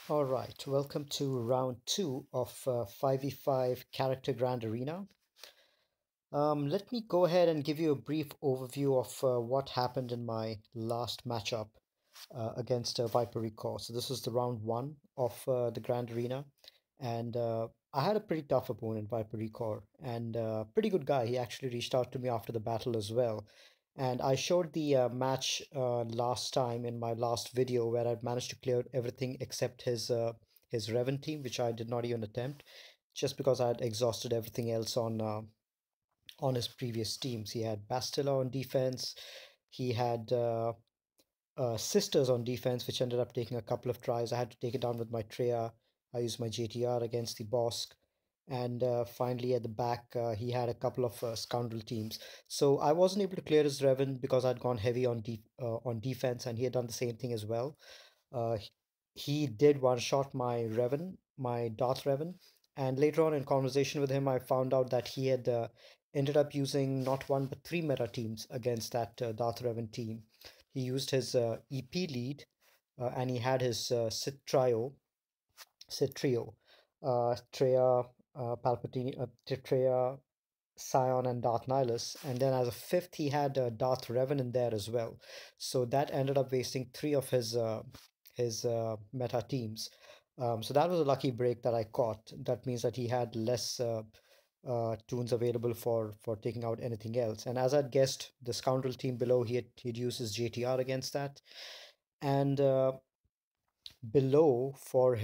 All right, welcome to round two of 5v5 Character Grand Arena. Let me go ahead and give you a brief overview of what happened in my last matchup against Viper Recore. So this was the round one of the Grand Arena, and I had a pretty tough opponent, Viper Recore, and pretty good guy. He actually reached out to me after the battle as well. And I showed the match last time in my last video where I'd managed to clear everything except his Revan team, which I did not even attempt, just because I had exhausted everything else on his previous teams. He had Bastila on defense. He had Sisters on defense, which ended up taking a couple of tries. I had to take it down with my Treya. I used my JTR against the Bosk. And finally, at the back, he had a couple of scoundrel teams. So I wasn't able to clear his Revan because I'd gone heavy on defense, and he had done the same thing as well. Uh, he did one shot my Revan, my Darth Revan, and later on in conversation with him, I found out that he had ended up using not one but three meta teams against that Darth Revan team. He used his EP lead, and he had his Sith trio, Treya, Palpatine, Treya, Scion, and Darth Nihilus. And then as a fifth, he had Darth Revan in there as well. So that ended up wasting three of his meta teams. So that was a lucky break that I caught. That means that he had less tunes available for taking out anything else. And as I'd guessed, the scoundrel team below, he'd use his JTR against that. And below for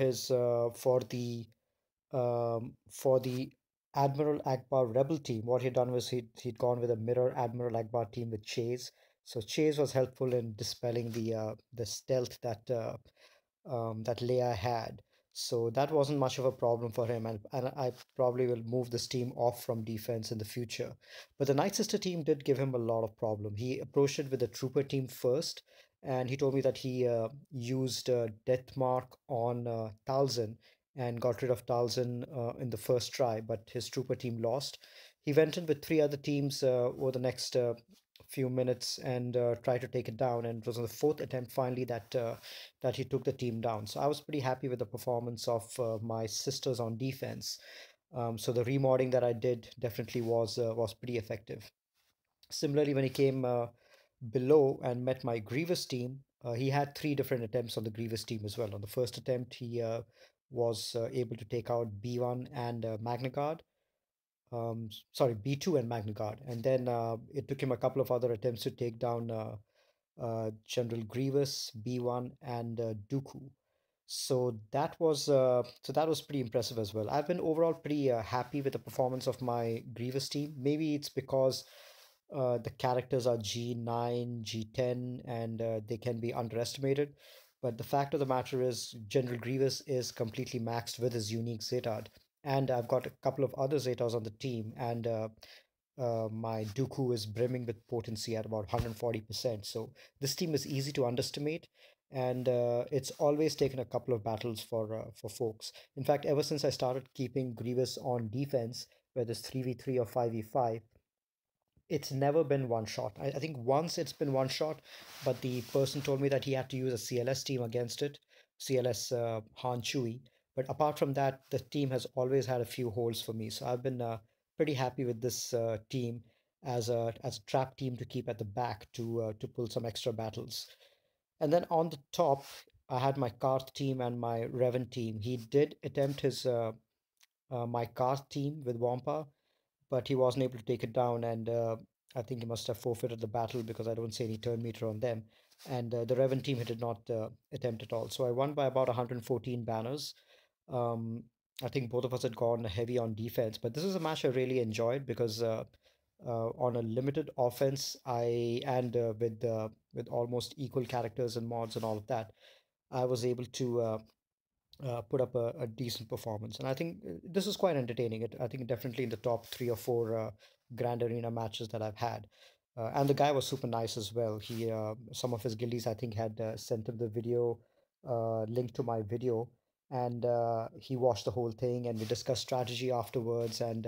the Admiral Akbar Rebel team, what he'd done was he'd gone with a mirror Admiral Akbar team with Chase. So Chase was helpful in dispelling the stealth that Leia had. So that wasn't much of a problem for him, and I probably will move this team off from defense in the future. But the Night Sister team did give him a lot of problem. He approached it with the Trooper team first, and he told me that he used Death Mark on Talzin and got rid of Talzin in the first try, but his Trooper team lost. He went in with three other teams over the next few minutes and tried to take it down, and it was on the fourth attempt finally that he took the team down. So I was pretty happy with the performance of my sisters on defense. So the remodding that I did definitely was pretty effective. Similarly, when he came below and met my Grievous team, he had three different attempts on the Grievous team as well. On the first attempt, he was able to take out B1 and Magna Guard. Sorry, B2 and Magna Guard. And then it took him a couple of other attempts to take down General Grievous, B1, and Dooku. So that was pretty impressive as well. I've been overall pretty happy with the performance of my Grievous team. Maybe it's because the characters are G9, G10, and they can be underestimated. But the fact of the matter is, General Grievous is completely maxed with his unique Zetard. And I've got a couple of other Zetas on the team, and my Dooku is brimming with potency at about 140%. So this team is easy to underestimate, and it's always taken a couple of battles for folks. In fact, ever since I started keeping Grievous on defense, whether it's 3v3 or 5v5, it's never been one shot. I think once it's been one shot, but the person told me that he had to use a CLS team against it, CLS Han Chewie. But apart from that, the team has always had a few holes for me. So I've been pretty happy with this team as a trap team to keep at the back to pull some extra battles. And then on the top, I had my Karth team and my Revan team. He did attempt his my Karth team with Wampa, but he wasn't able to take it down, and I think he must have forfeited the battle because I don't see any turn meter on them. And the Revan team did not attempt at all. So I won by about 114 banners. Um, I think both of us had gone heavy on defense, but this is a match I really enjoyed because on a limited offense, I and with almost equal characters and mods and all of that, I was able to put up a decent performance. And I think this is quite entertaining. I think definitely in the top three or four Grand Arena matches that I've had. And the guy was super nice as well. Some of his guildies, I think, had sent him the video link to my video, and he watched the whole thing, and we discussed strategy afterwards, and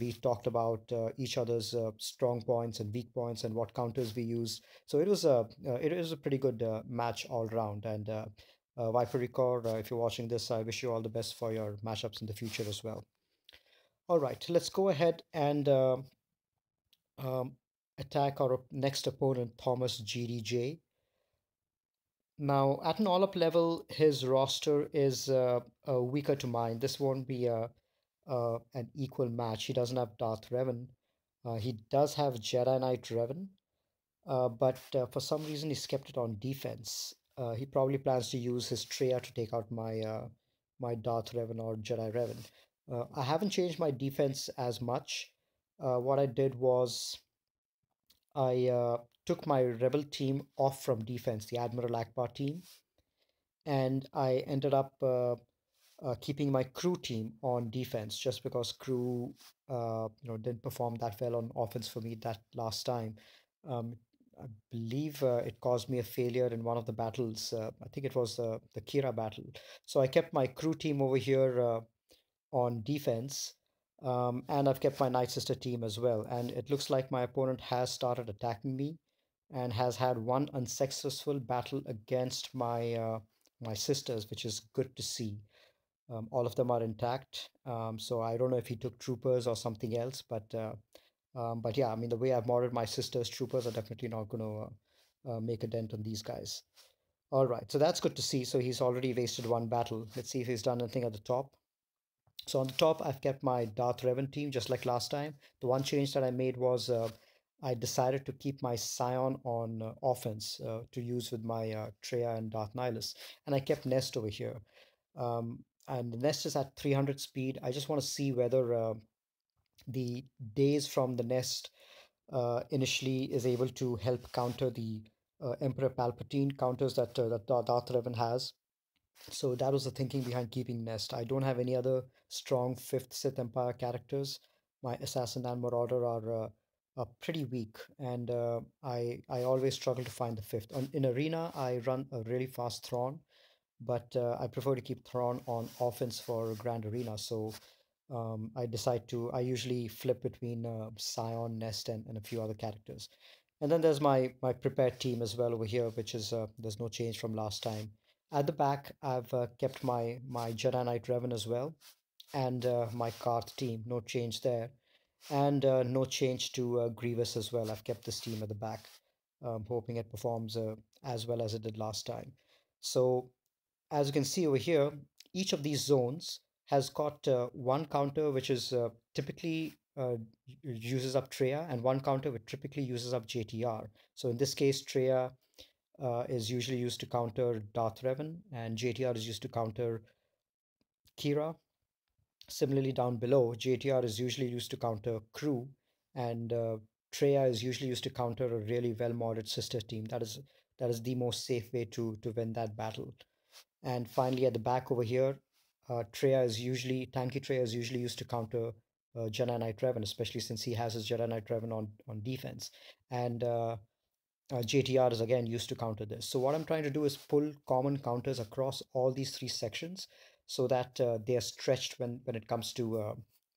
we talked about each other's strong points and weak points and what counters we used. So it was a pretty good match all round, and Viper Record, if you're watching this, I wish you all the best for your matchups in the future as well. All right, let's go ahead and um, attack our next opponent, Thomas GDJ. Now, at an all-up level, his roster is weaker to mine. This won't be an equal match. He doesn't have Darth Revan. He does have Jedi Knight Revan, but for some reason he's kept it on defense. He probably plans to use his Treya to take out my Darth Revan or Jedi Revan. I haven't changed my defense as much. What I did was I took my Rebel team off from defense, the Admiral Akbar team, and I ended up keeping my crew team on defense just because crew didn't perform that well on offense for me that last time. Um, I believe it caused me a failure in one of the battles. I think it was the Qira battle. So I kept my crew team over here on defense. And I've kept my Night Sister team as well. And it looks like my opponent has started attacking me and has had one unsuccessful battle against my sisters, which is good to see. All of them are intact. So I don't know if he took troopers or something else, but yeah, I mean the way I've modded my sisters, troopers are definitely not going to make a dent on these guys. All right, so that's good to see. So he's already wasted one battle. Let's see if he's done anything at the top. So on the top, I've kept my Darth Revan team just like last time. The one change that I made was I decided to keep my Scion on offense to use with my Treya and Darth Nihilus, and I kept Nest over here. And the Nest is at 300 speed. I just want to see whether the days from the Nest initially is able to help counter the Emperor Palpatine counters that Darth Revan has. So that was the thinking behind keeping Nest. I don't have any other strong fifth Sith Empire characters. My Assassin and Marauder are pretty weak, and I always struggle to find the fifth. In Arena, I run a really fast Thrawn, but I prefer to keep Thrawn on offense for Grand Arena. So I usually flip between Scion, Nest, and a few other characters. And then there's my prepared team as well over here, which is there's no change from last time. At the back, I've kept my Jedi Knight Revan as well, and my Karth team, no change there, and no change to Grievous as well. I've kept this team at the back, hoping it performs as well as it did last time. So as you can see over here, each of these zones has got one counter which is typically uses up Treya and one counter which typically uses up JTR. So in this case, Treya is usually used to counter Darth Revan and JTR is used to counter Qira. Similarly, down below, JTR is usually used to counter crew, and Treya is usually used to counter a really well-modded sister team. That is the most safe way to win that battle. And finally, at the back over here, Tanky Treya is usually used to counter Jedi Knight Revan, especially since he has his Jedi Knight Revan on defense. And JTR is again used to counter this. So what I'm trying to do is pull common counters across all these three sections so that they are stretched when it comes to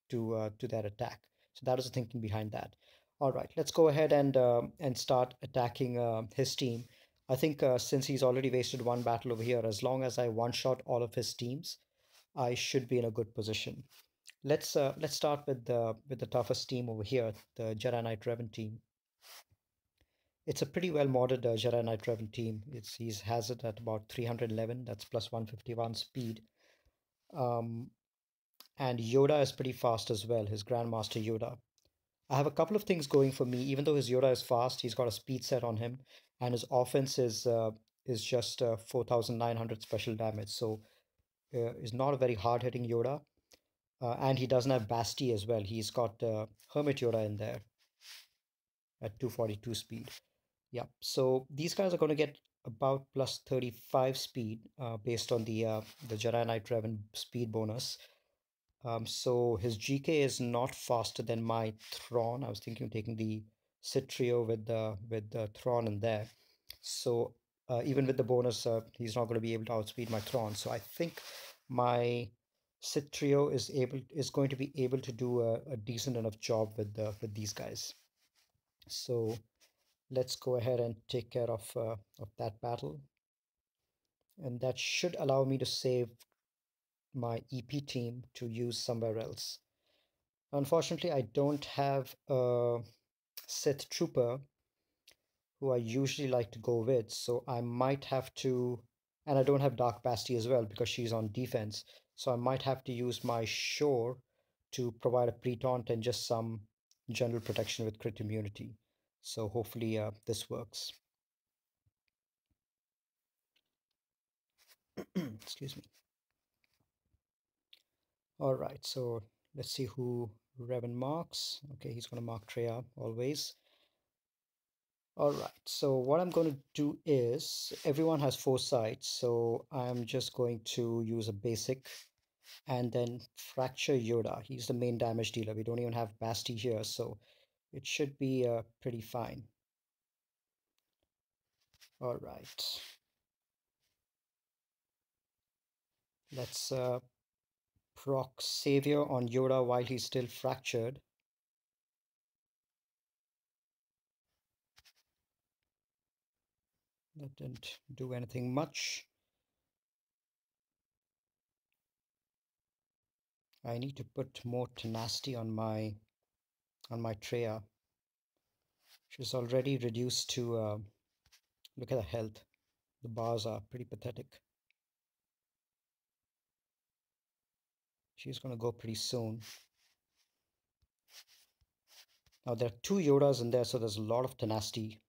their attack. So that is the thinking behind that. All right, let's go ahead and start attacking his team. I think since he's already wasted one battle over here, as long as I one shot all of his teams, I should be in a good position. Let's start with the toughest team over here, the Jedi Knight Revan team. It's a pretty well modded Jedi Knight Revan team. He has it at about 311. That's plus 151 speed. Um, and Yoda is pretty fast as well. His Grandmaster Yoda. I have a couple of things going for me. Even though his Yoda is fast, he's got a speed set on him, and his offense is just 4,900 special damage. So is not a very hard hitting Yoda. And he doesn't have Basti as well. He's got Hermit Yoda in there at 242 speed. Yeah, so these guys are going to get about plus 35 speed based on the Jedi Knight Revan speed bonus. So his GK is not faster than my Thrawn. I was thinking of taking the Sith trio with the Thrawn in there. So even with the bonus, he's not going to be able to outspeed my Thrawn. So I think my Sith trio is going to be able to do a decent enough job with these guys. So let's go ahead and take care of that battle. And that should allow me to save my EP team to use somewhere else. Unfortunately, I don't have a Sith Trooper who I usually like to go with, so I might have to, and I don't have Dark Basti as well because she's on defense, so I might have to use my Shore to provide a pre-taunt and just some general protection with crit immunity. So hopefully this works. Excuse me. All right, so let's see who Revan marks. Okay, he's going to mark Treya always. All right, so what I'm going to do is everyone has four sides, so I'm just going to use a basic and then fracture Yoda. He's the main damage dealer. We don't even have Basti here, so it should be pretty fine. All right, let's proc Savior on Yoda while he's still fractured. That didn't do anything much. I need to put more tenacity on my Treya. She's already reduced to look at the health. The bars are pretty pathetic. She's gonna go pretty soon. Now there are two Yodas in there, so there's a lot of tenacity.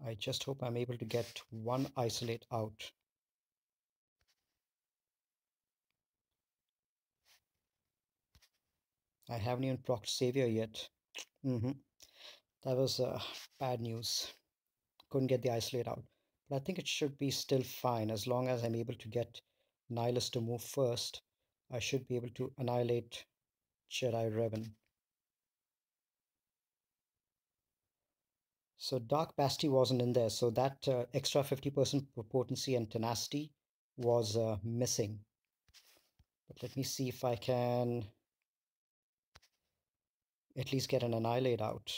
I just hope I'm able to get one isolate out. I haven't even procced Savior yet. That was bad news. Couldn't get the isolate out. But I think it should be still fine as long as I'm able to get Nihilus to move first. I should be able to annihilate Jedi Revan. So Dark Basti wasn't in there, so that extra 50% potency and tenacity was missing. But let me see if I can at least get an annihilate out.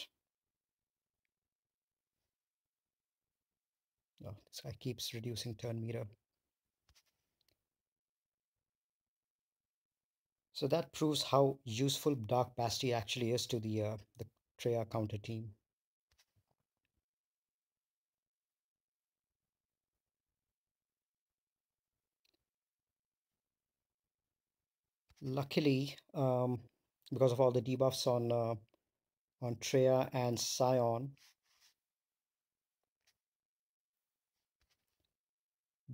Oh, this guy keeps reducing turn meter. So that proves how useful Dark Basti actually is to the Treya counter team. Luckily, because of all the debuffs on Treya and Scion,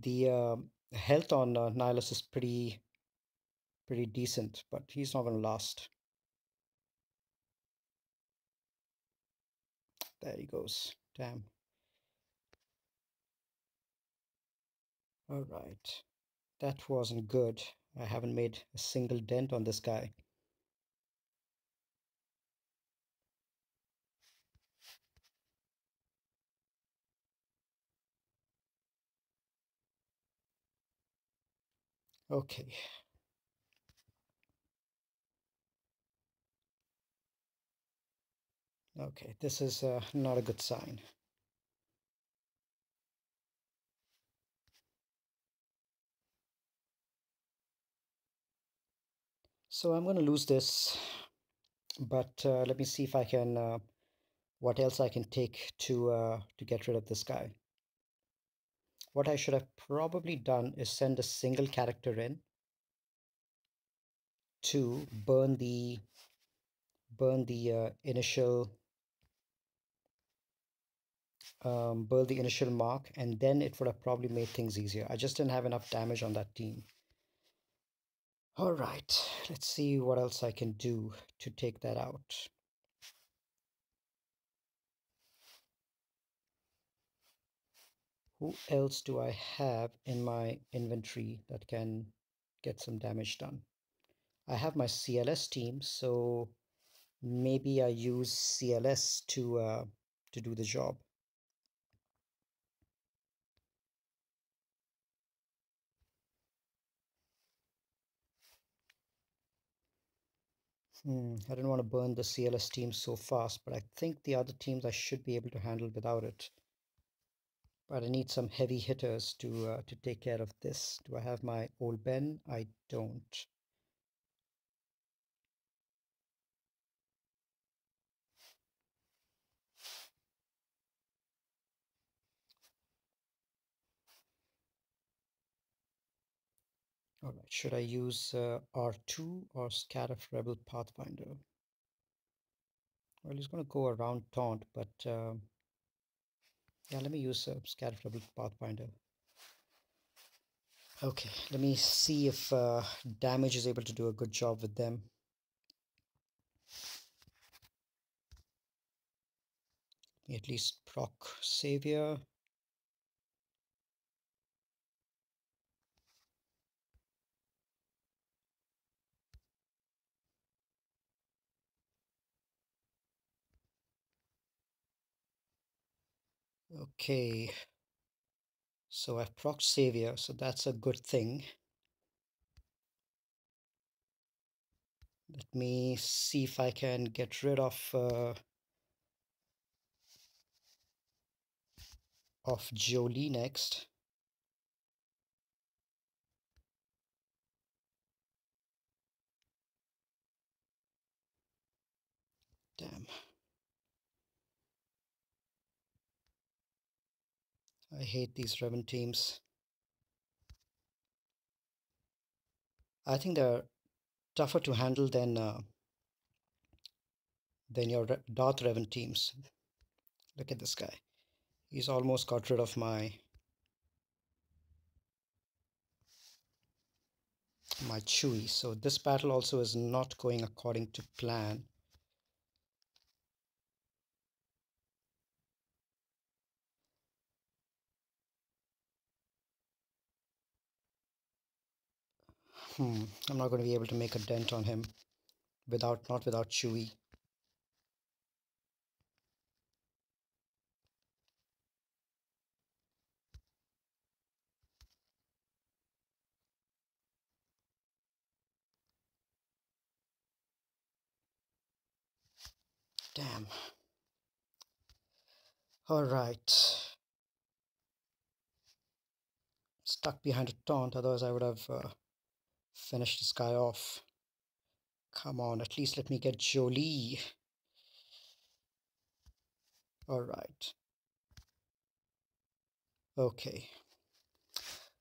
the health on Nihilus is pretty decent, but he's not going to last. There he goes. Damn. All right. That wasn't good. I haven't made a single dent on this guy. Okay. Okay, this is not a good sign. So I'm going to lose this, but let me see if I can, what else I can take to get rid of this guy. What I should have probably done is send a single character in to burn the initial mark, and then it would have probably made things easier. I just didn't have enough damage on that team. All right, let's see what else I can do to take that out. Who else do I have in my inventory that can get some damage done? I have my CLS team, so maybe I use CLS to do the job. I didn't want to burn the CLS team so fast, but I think the other teams I should be able to handle without it. But I need some heavy hitters to take care of this. Do I have my old Ben? I don't. All right, should I use R2 or Scarif Rebel Pathfinder? Well, he's going to go around Taunt, but yeah, let me use Scarif Rebel Pathfinder. Okay, let me see if damage is able to do a good job with them. At least proc Savior. Okay, so I've proc Savior, so that's a good thing. Let me see if I can get rid of Jolie next. Damn. I hate these Revan teams. I think they're tougher to handle than your Darth Revan teams. Look at this guy. He's almost got rid of my Chewie. So this battle also is not going according to plan. I'm not going to be able to make a dent on him not without Chewie. Damn. All right. Stuck behind a taunt, otherwise I would have finished this guy off. Come on, at least let me get Jolie. All right. Okay.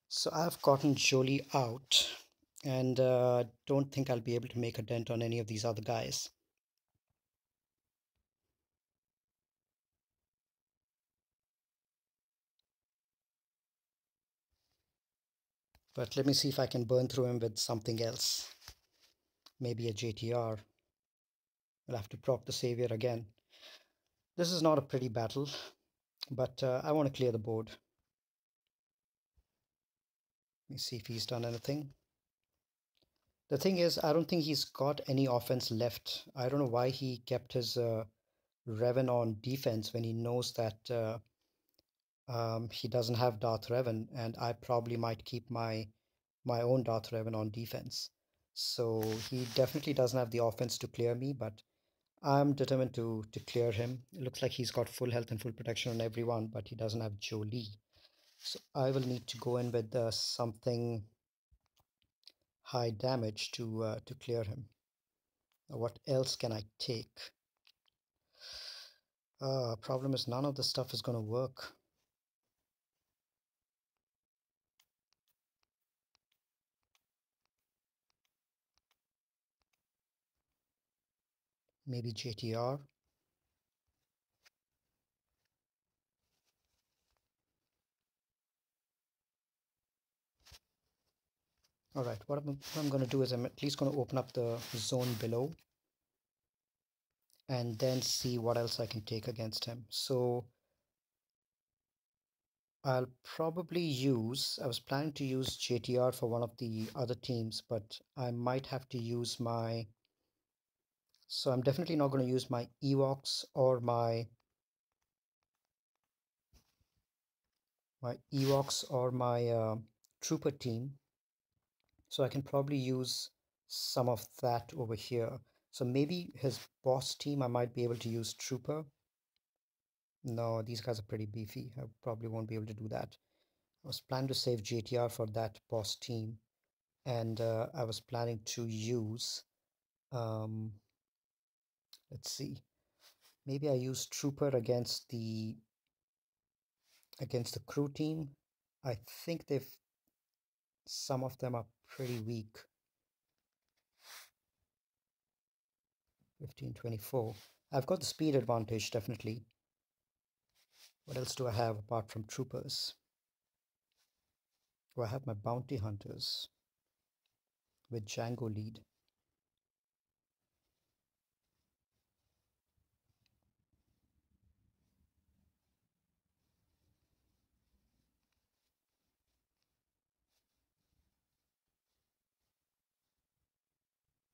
So I've gotten Jolie out, and don't think I'll be able to make a dent on any of these other guys. But let me see if I can burn through him with something else. Maybe a JTR. We'll have to proc the Savior again. This is not a pretty battle, but I want to clear the board. Let me see if he's done anything. The thing is, I don't think he's got any offense left. I don't know why he kept his Revan on defense when he knows that he doesn't have Darth Revan, and I probably might keep my own Darth Revan on defense. So he definitely doesn't have the offense to clear me, but I'm determined to clear him. It looks like he's got full health and full protection on everyone, but he doesn't have Jolie. So I will need to go in with something high damage to clear him. What else can I take? Problem is none of the stuff is going to work. Maybe JTR. All right, what I'm going to do is I'm at least going to open up the zone below and then see what else I can take against him. So I'll probably I was planning to use JTR for one of the other teams, but I might have to use so I'm definitely not going to use my Ewoks or my Trooper team. So I can probably use some of that over here. So maybe his boss team, I might be able to use Trooper. No, these guys are pretty beefy. I probably won't be able to do that. I was planning to save JTR for that boss team, and I was planning to use, um, let's see, maybe I use Trooper against the crew team. I think they've some of them are pretty weak. 1524. I've got the speed advantage, definitely. What else do I have apart from troopers? Oh, I have my bounty hunters with Django lead.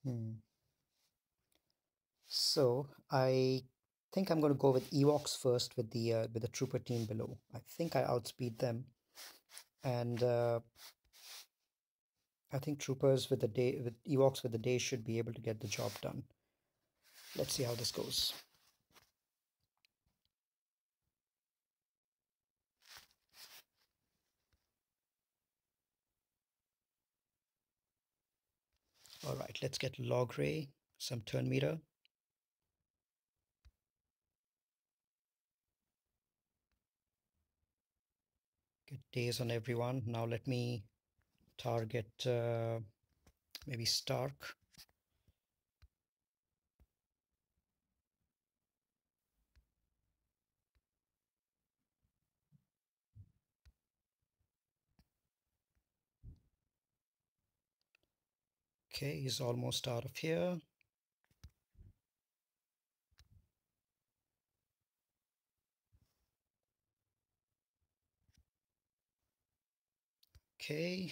Hmm. So I think I'm going to go with Ewoks first with the trooper team below. I think I outspeed them, and I think troopers with Ewoks with the day should be able to get the job done. Let's see how this goes. All right, let's get log ray, some turn meter. Get days on everyone. Now let me target maybe Stark. Okay, he's almost out of here. Okay,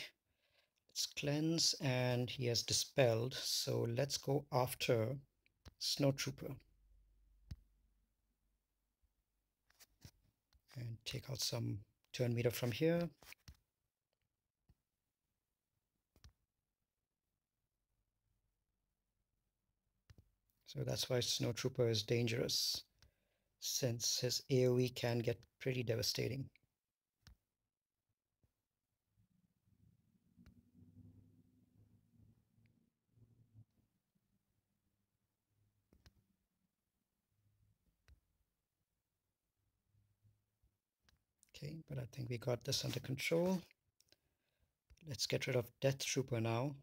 let's cleanse, and he has dispelled. So let's go after Snowtrooper and take out some turn meter from here. So that's why Snowtrooper is dangerous, since his AoE can get pretty devastating. Okay, but I think we got this under control. Let's get rid of Death Trooper now.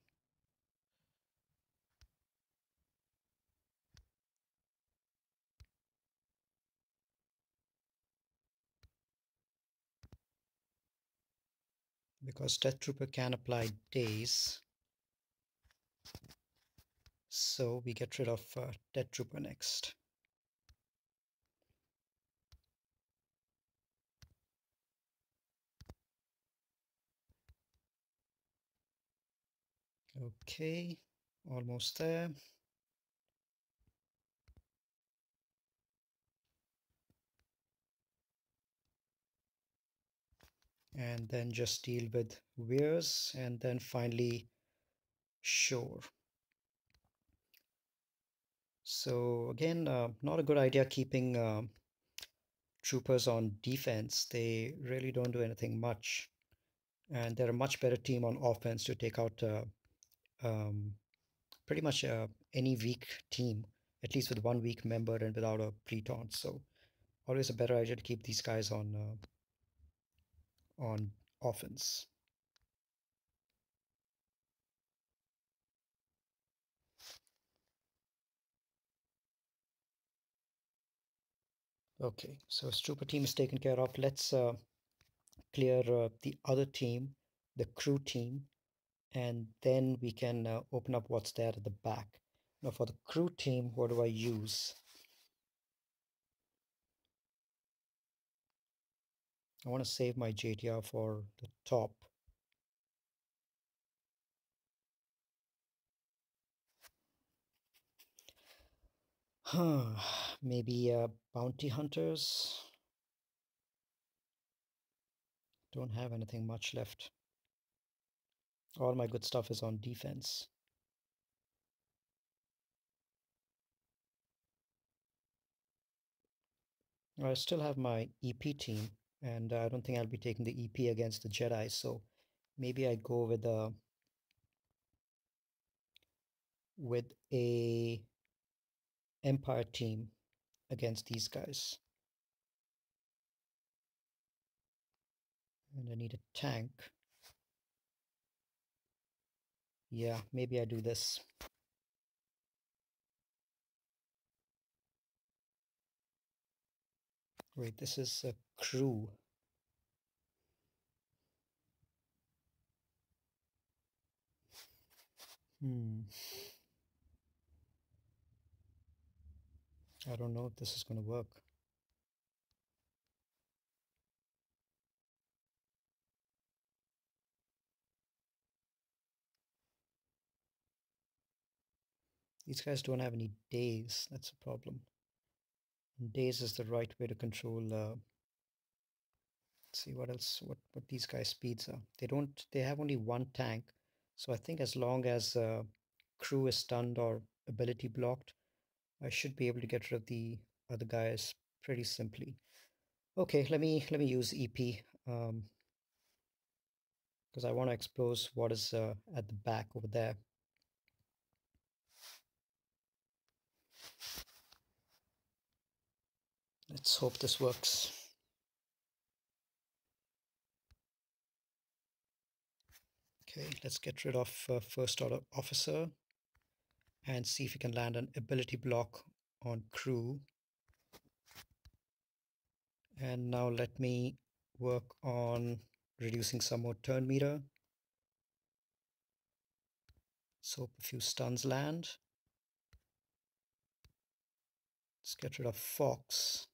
Because Death Trooper can apply daze. So we get rid of Death Trooper next. Okay, almost there. And then just deal with Weirs, and then finally Shore. So again, not a good idea keeping troopers on defense. They really don't do anything much, and they're a much better team on offense to take out um, pretty much any weak team, at least with one weak member and without a pre-taunt. So always a better idea to keep these guys on offense. Okay, so his trooper team is taken care of. Let's clear the other team, the crew team, and then we can open up what's there at the back. Now for the crew team, what do I use? I want to save my JTR for the top. Maybe bounty hunters. Don't have anything much left. All my good stuff is on defense. I still have my EP team, and I don't think I'll be taking the EP against the Jedi. So maybe I go with a Empire team against these guys, and I need a tank. Yeah, maybe I do this. Wait, this is a crew. Hmm. I don't know if this is going to work. These guys don't have any days. That's a problem. And days is the right way to control. Let's see what else. What these guys' speeds are. They don't. They have only one tank. So I think as long as crew is stunned or ability blocked, I should be able to get rid of the other guys pretty simply. Okay, let me use EP because I want to expose what is at the back over there. Let's hope this works. Okay, let's get rid of first order officer and see if we can land an ability block on crew. And now let me work on reducing some more turn meter. So a few stuns land. Let's get rid of Fox.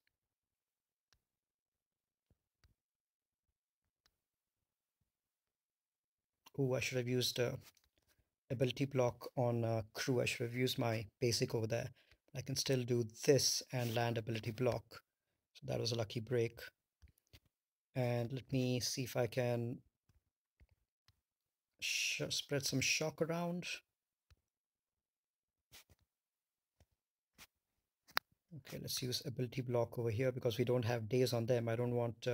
Oh, I should have used ability block on crew. I should have used my basic over there. I can still do this and land ability block. So that was a lucky break. And let me see if I can spread some shock around. Okay, let's use ability block over here because we don't have days on them. I don't want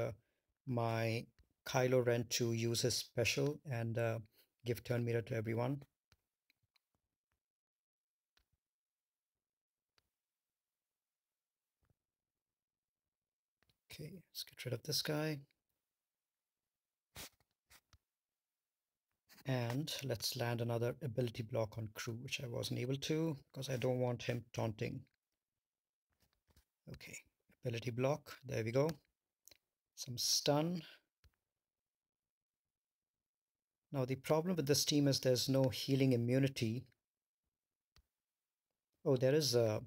my Kylo Ren to use his special and give turn meter to everyone. Okay, let's get rid of this guy. And let's land another ability block on crew, which I wasn't able to because I don't want him taunting. Okay, ability block, there we go. Some stun. Now the problem with this team is there's no healing immunity. Oh, there is a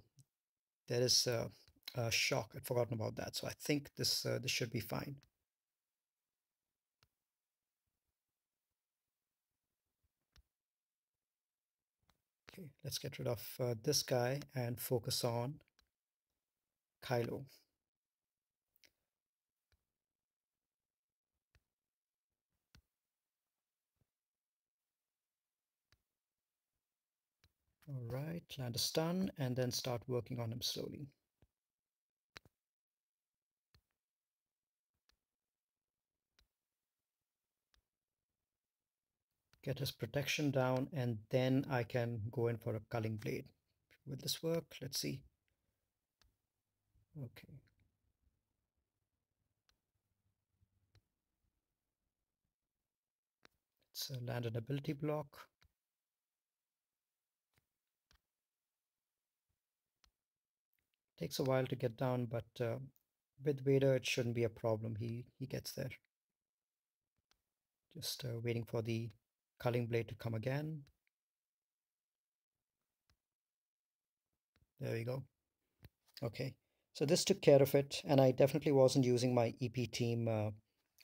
shock. I'd forgotten about that. So I think this should be fine. Okay, let's get rid of this guy and focus on Kylo. All right, land a stun and then start working on him slowly. Get his protection down, and then I can go in for a culling blade. Will this work? Let's see. Okay. Let's land an ability block. Takes a while to get down, but with Vader, it shouldn't be a problem. He gets there. Just waiting for the culling blade to come again. There we go. Okay, so this took care of it, and I definitely wasn't using my EP team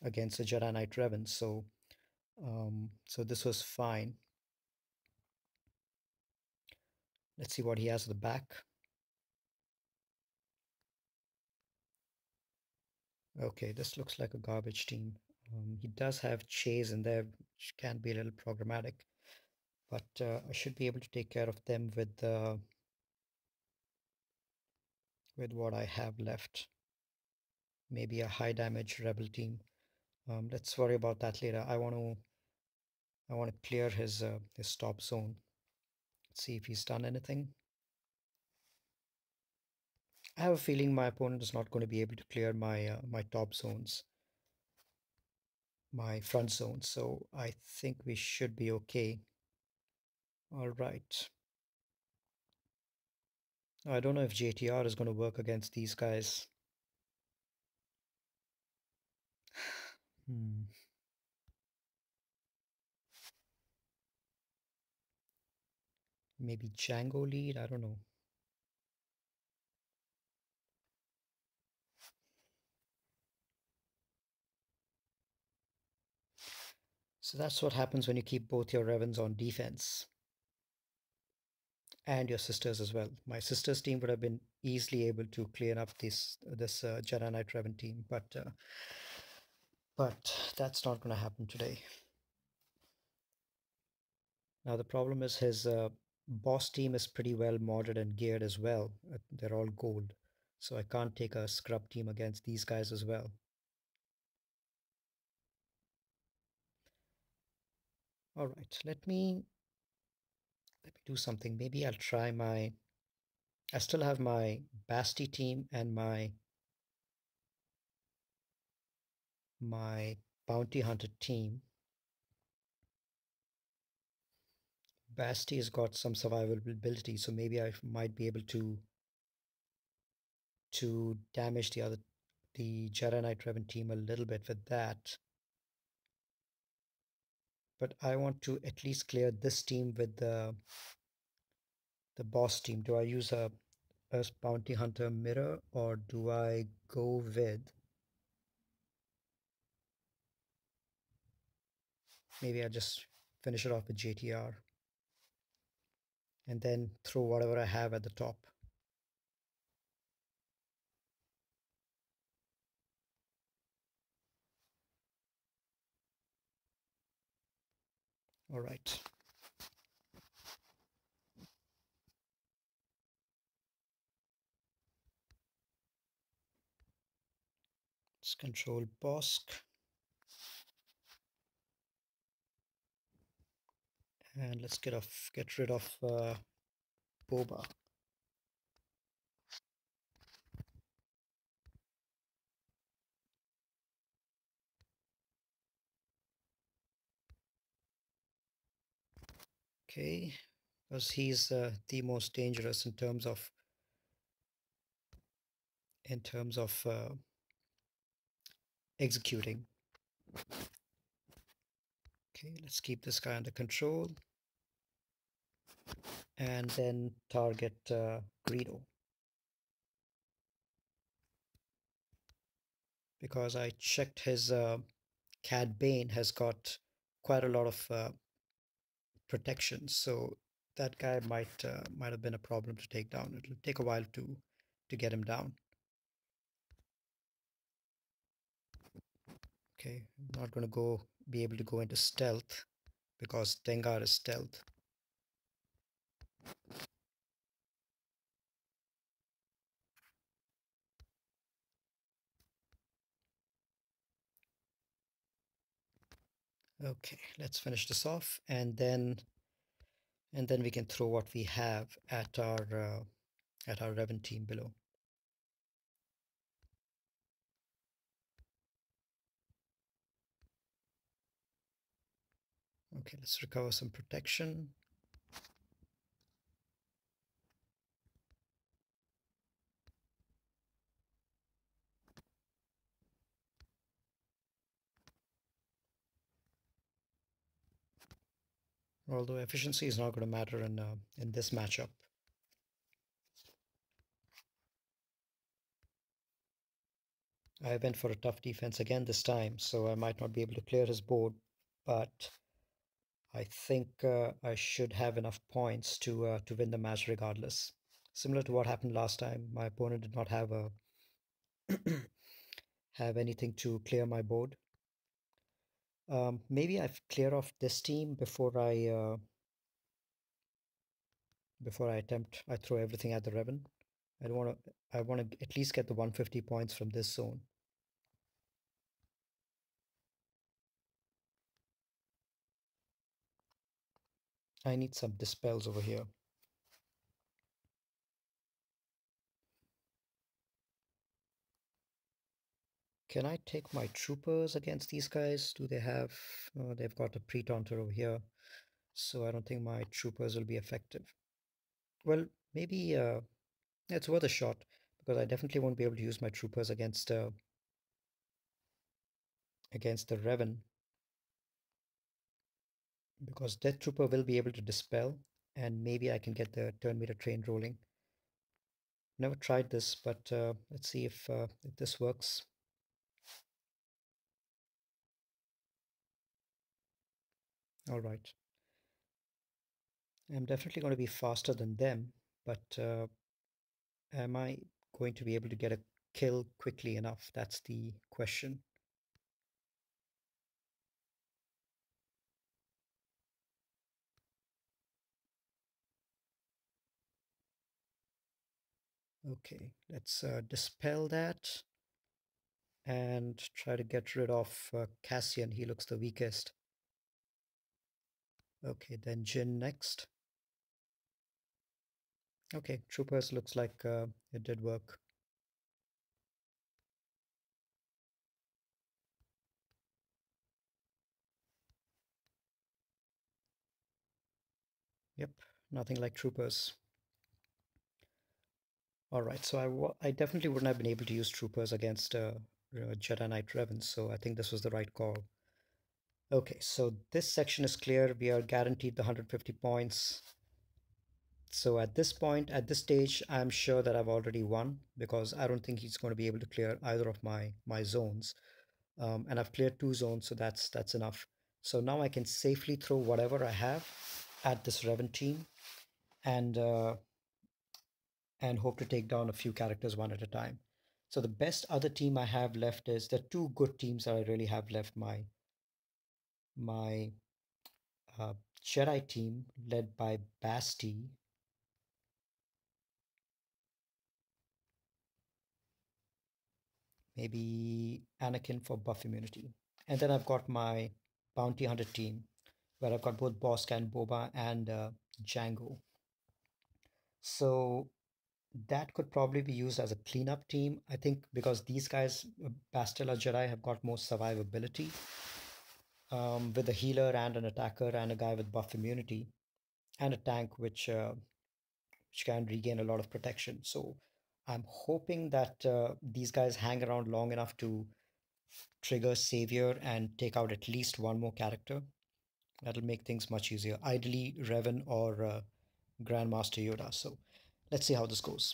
against the Jedi Knight Revan, so this was fine. Let's see what he has at the back. Okay, this looks like a garbage team. He does have Chase in there, which can be a little programmatic, but I should be able to take care of them with what I have left. maybe a high damage rebel team. Let's worry about that later. I want to clear his top zone. See if he's done anything. I have a feeling my opponent is not going to be able to clear my top zones, my front zones. So I think we should be okay. All right. I don't know if JTR is going to work against these guys. Hmm. Maybe Django lead. I don't know. So that's what happens when you keep both your Revens on defense and your sisters as well. My sister's team would have been easily able to clear up this Jedi Knight Revan team, but that's not going to happen today. Now the problem is his boss team is pretty well modded and geared as well. They're all gold, so I can't take a scrub team against these guys as well. All right, let me do something. Maybe I'll try my. I still have my Basti team and my bounty hunter team. Basti has got some survivability, so maybe I might be able to damage the Jedi Knight Revan team a little bit with that. But I want to at least clear this team with the boss team. Do I use a bounty hunter mirror or do I go with maybe I just finish it off with JTR and then throw whatever I have at the top. All right. Let's control Bosk and let's get rid of Boba. Okay, because he's the most dangerous in terms of executing. Okay, let's keep this guy under control and then target Greedo because I checked his Cad Bane has got quite a lot of protection, so that guy might have been a problem to take down. It'll take a while to get him down. Okay, I'm not going to go be able to go into stealth because Dengar is stealth. Okay, let's finish this off, and then we can throw what we have at our Revan team below. Okay, let's recover some protection. Although efficiency is not going to matter in this matchup. I went for a tough defense again this time, so I might not be able to clear his board, but I think I should have enough points to win the match regardless. Similar to what happened last time, my opponent did not have a have anything to clear my board. Maybe I clear off this team before I throw everything at the Revan. I want to at least get the 150 points from this zone. I need some dispels over here. Can I take my troopers against these guys? Do they have... Oh, they've got a pre-taunter over here, so I don't think my troopers will be effective. Well, maybe it's worth a shot, because I definitely won't be able to use my troopers against the Revan, because Death Trooper will be able to dispel, and maybe I can get the turn meter train rolling. Never tried this, but let's see if this works. All right. I'm definitely going to be faster than them, but am I going to be able to get a kill quickly enough? That's the question. Okay, let's dispel that and try to get rid of Cassian. He looks the weakest. Okay, then Jin next. Okay, Troopers looks like it did work. Yep, nothing like Troopers. All right, so I definitely wouldn't have been able to use Troopers against Jedi Knight Revan, so I think this was the right call. Okay, so this section is clear. We are guaranteed the 150 points. So at this point, at this stage, I'm sure that I've already won, because I don't think he's going to be able to clear either of my zones. And I've cleared 2 zones, so that's enough. So now I can safely throw whatever I have at this Revan team, and and hope to take down a few characters one at a time. So the best other team I have left is the 2 good teams that I really have left. My uh, Jedi team led by Basti, maybe Anakin for buff immunity. And then I've got my Bounty Hunter team, where I've got both Bossk, Boba, and Django. So that could probably be used as a cleanup team, I think, because these guys, Bastilla Jedi, have got more survivability, with a healer and an attacker and a guy with buff immunity and a tank which can regain a lot of protection. So I'm hoping that these guys hang around long enough to trigger Savior and take out at least one more character. That'll make things much easier. Ideally, Revan or Grandmaster Yoda. So let's see how this goes.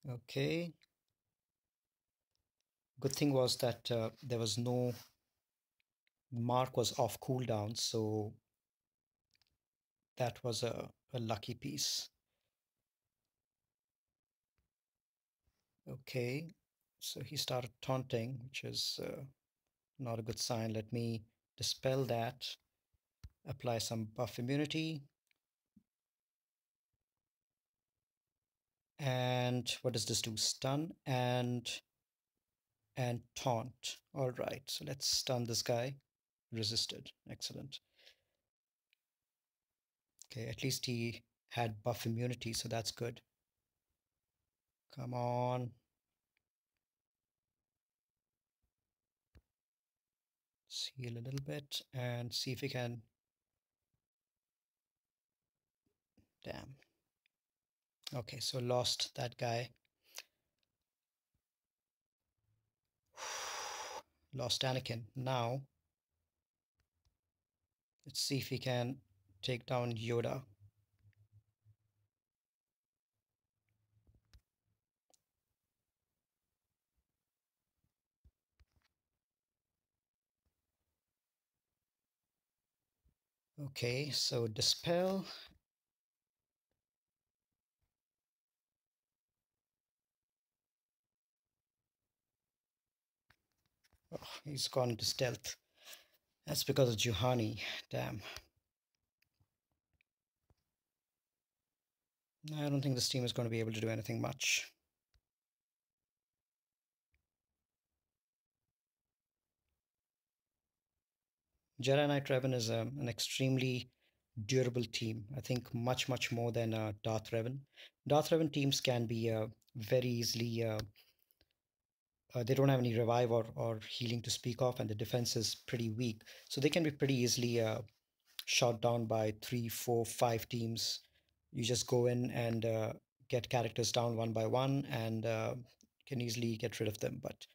Okay. Good thing was that there was no mark was off cooldown, so that was a lucky piece. Okay, so he started taunting, which is not a good sign. Let me dispel that, apply some buff immunity. And what does this do? Stun and taunt. All right, so let's stun this guy. Resisted. Excellent. Okay, at least he had buff immunity, so that's good. Come on. Heal a little bit and see if we can. Damn. Okay, so lost that guy. Lost Anakin. Now, let's see if we can take down Yoda. Okay, so dispel. Oh, he's gone into stealth. That's because of Juhani. Damn. I don't think this team is going to be able to do anything much. Jedi Knight Revan is an extremely durable team. I think much more than Darth Revan. Darth Revan teams can be very easily. They don't have any revive or healing to speak of, and the defense is pretty weak. So they can be pretty easily shot down by three, four, five teams. You just go in and get characters down one by one, and can easily get rid of them. But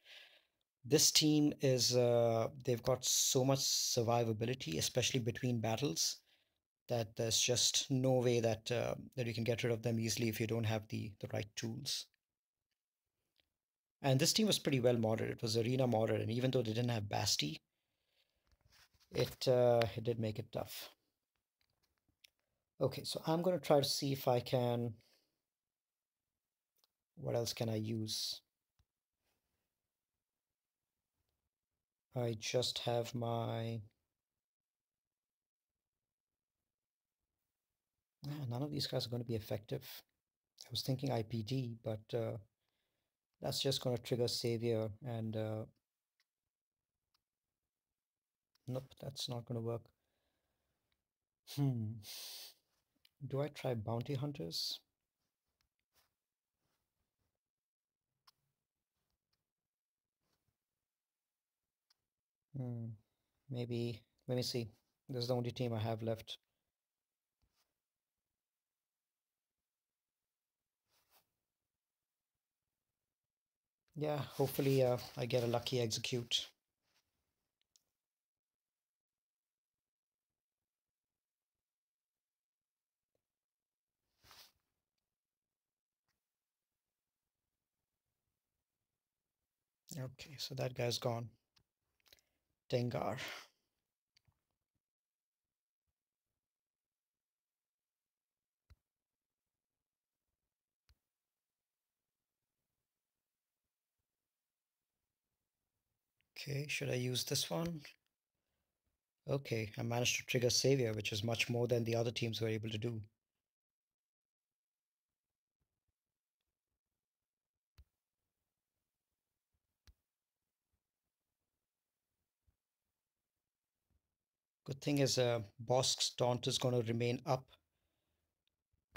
this team is they've got so much survivability, especially between battles, that there's just no way that you can get rid of them easily if you don't have the right tools. And this team was pretty well modded. It was arena modded, and even though they didn't have Basti, it did make it tough. Okay, so I'm gonna try to see if I can. What else can I use? I just have my. None of these guys are going to be effective. I was thinking IPD, but that's just going to trigger Savior, and nope, that's not going to work. Hmm. Do I try Bounty Hunters? Hmm. Maybe. Let me see. This is the only team I have left. Yeah, hopefully I get a lucky execute. Okay, so that guy's gone. Dengar. Okay, should I use this one? Okay, I managed to trigger Savior, which is much more than the other teams were able to do. Good thing is, Bosk's taunt is going to remain up,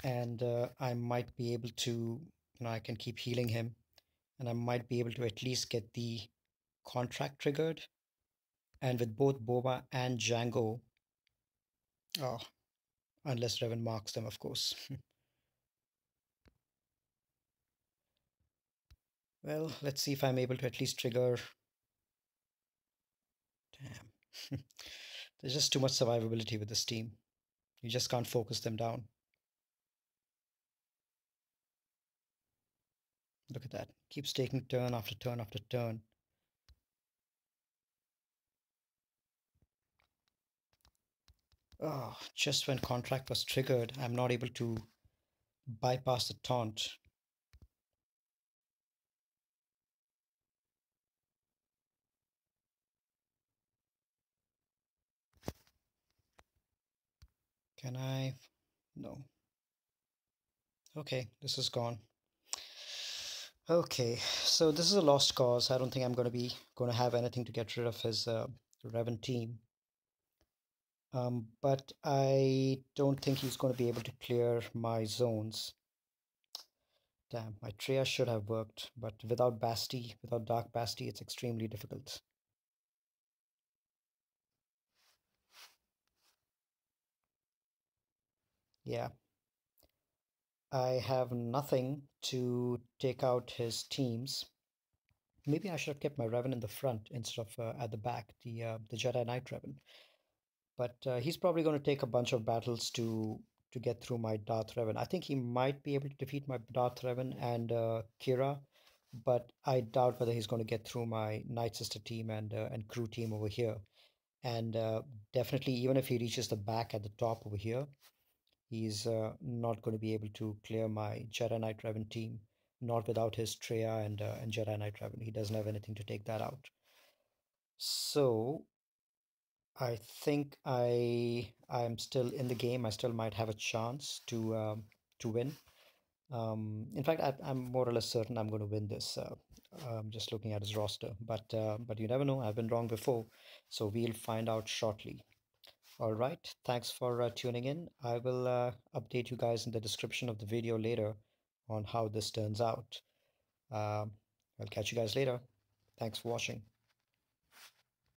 and I might be able to, I can keep healing him, and I might be able to at least get the contract triggered. And with both Boba and Django, oh, unless Revan marks them, of course. Well, let's see if I'm able to at least trigger. Damn. There's just too much survivability with this team. You just can't focus them down. Look at that. Keeps taking turn after turn after turn. Oh, just when contract was triggered, I'm not able to bypass the taunt. Can I? No. Okay, this is gone. Okay, so this is a lost cause. I don't think I'm going to have anything to get rid of his Revan team. But I don't think he's going to be able to clear my zones. Damn, my Treya should have worked, but without Basti, without Dark Basti, it's extremely difficult. Yeah, I have nothing to take out his teams. Maybe I should have kept my Revan in the front instead of at the back, the Jedi Knight Revan. But he's probably going to take a bunch of battles to get through my Darth Revan. I think he might be able to defeat my Darth Revan and Qira, but I doubt whether he's going to get through my Night Sister team and crew team over here. And definitely, even if he reaches the back at the top over here, he's not going to be able to clear my Jedi Knight Revan team, not without his Treya and Jedi Knight Revan. He doesn't have anything to take that out. So I think I'm still in the game. I still might have a chance to win. In fact, I'm more or less certain I'm going to win this. Just looking at his roster, but you never know. I've been wrong before, so we'll find out shortly. All right. Thanks for tuning in. I will update you guys in the description of the video later on how this turns out. Um, I'll catch you guys later. Thanks for watching.